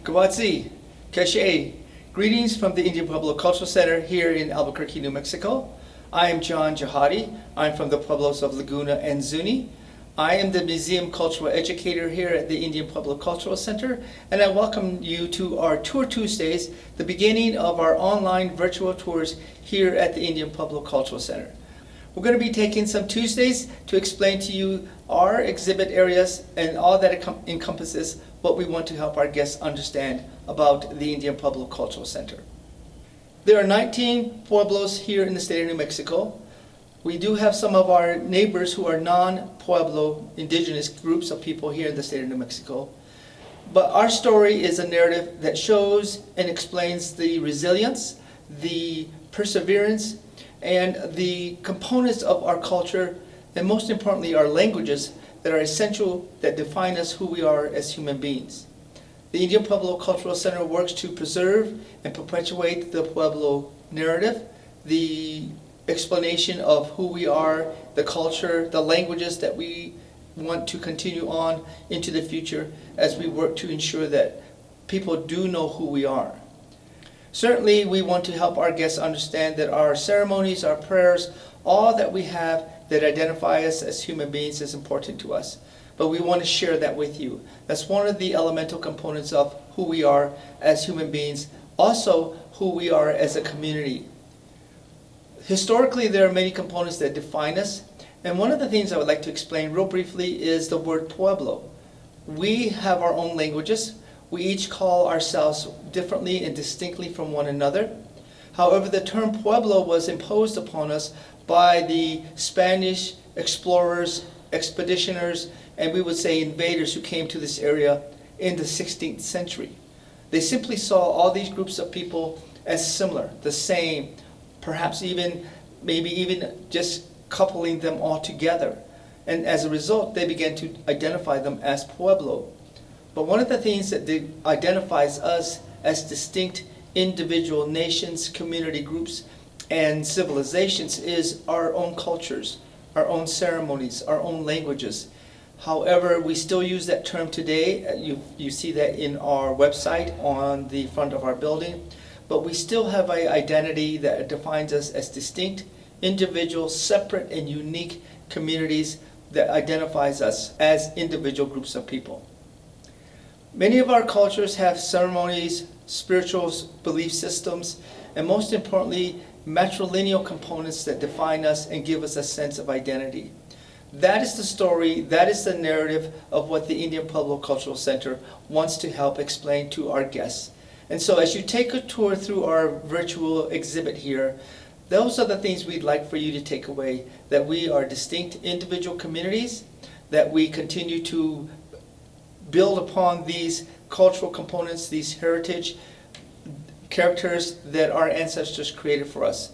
Kawatsi, Keshe. Greetings from the Indian Pueblo Cultural Center here in Albuquerque, New Mexico. I am John Jahadi. I'm from the Pueblos of Laguna and Zuni. I am the Museum Cultural Educator here at the Indian Pueblo Cultural Center, and I welcome you to our Tour Tuesdays, the beginning of our online virtual tours here at the Indian Pueblo Cultural Center. We're going to be taking some Tuesdays to explain to you our exhibit areas and all that encompasses what we want to help our guests understand about the Indian Pueblo Cultural Center. There are 19 pueblos here in the state of New Mexico. We do have some of our neighbors who are non-Pueblo indigenous groups of people here in the state of New Mexico. But our story is a narrative that shows and explains the resilience, the perseverance, and the components of our culture, and most importantly our languages that are essential, that define us, who we are as human beings. The Indian Pueblo Cultural Center works to preserve and perpetuate the Pueblo narrative, the explanation of who we are, the culture, the languages that we want to continue on into the future as we work to ensure that people do know who we are. Certainly we want to help our guests understand that our ceremonies, our prayers, all that we have that identify us as human beings is important to us. But we want to share that with you. That's one of the elemental components of who we are as human beings, also who we are as a community. Historically, there are many components that define us, and one of the things I would like to explain real briefly is the word Pueblo. We have our own languages. We each call ourselves differently and distinctly from one another. However, the term Pueblo was imposed upon us by the Spanish explorers, expeditioners, and we would say invaders who came to this area in the 16th century. They simply saw all these groups of people as similar, the same, perhaps maybe even just coupling them all together. And as a result, they began to identify them as Pueblo. But one of the things that identifies us as distinct individual nations, community groups, and civilizations is our own cultures, our own ceremonies, our own languages. However, we still use that term today. You see that in our website on the front of our building. But we still have an identity that defines us as distinct, individual, separate, and unique communities that identifies us as individual groups of people. Many of our cultures have ceremonies, spiritual belief systems, and most importantly, matrilineal components that define us and give us a sense of identity. That is the story, that is the narrative of what the Indian Pueblo Cultural Center wants to help explain to our guests. And so as you take a tour through our virtual exhibit here, those are the things we'd like for you to take away, that we are distinct individual communities, that we continue to build upon these cultural components, these heritage characters that our ancestors created for us.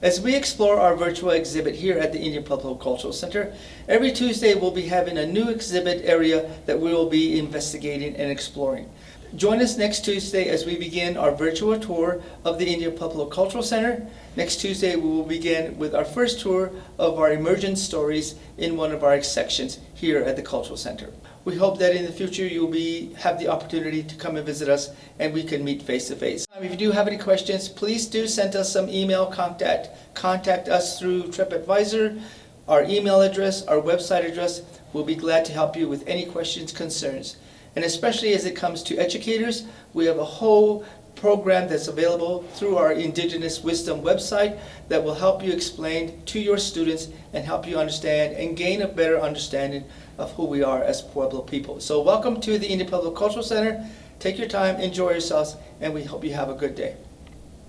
As we explore our virtual exhibit here at the Indian Pueblo Cultural Center, every Tuesday we'll be having a new exhibit area that we will be investigating and exploring. Join us next Tuesday as we begin our virtual tour of the Indian Pueblo Cultural Center. Next Tuesday we will begin with our first tour of our emergent stories in one of our sections here at the Cultural Center. We hope that in the future you'll have the opportunity to come and visit us and we can meet face to face. If you do have any questions, please do send us some email contact us through TripAdvisor, our email address, our website address. We'll be glad to help you with any questions, concerns. And especially as it comes to educators, we have a whole program that's available through our Indigenous Wisdom website that will help you explain to your students and help you understand and gain a better understanding of who we are as Pueblo people. So welcome to the Indian Pueblo Cultural Center. Take your time, enjoy yourselves, and we hope you have a good day.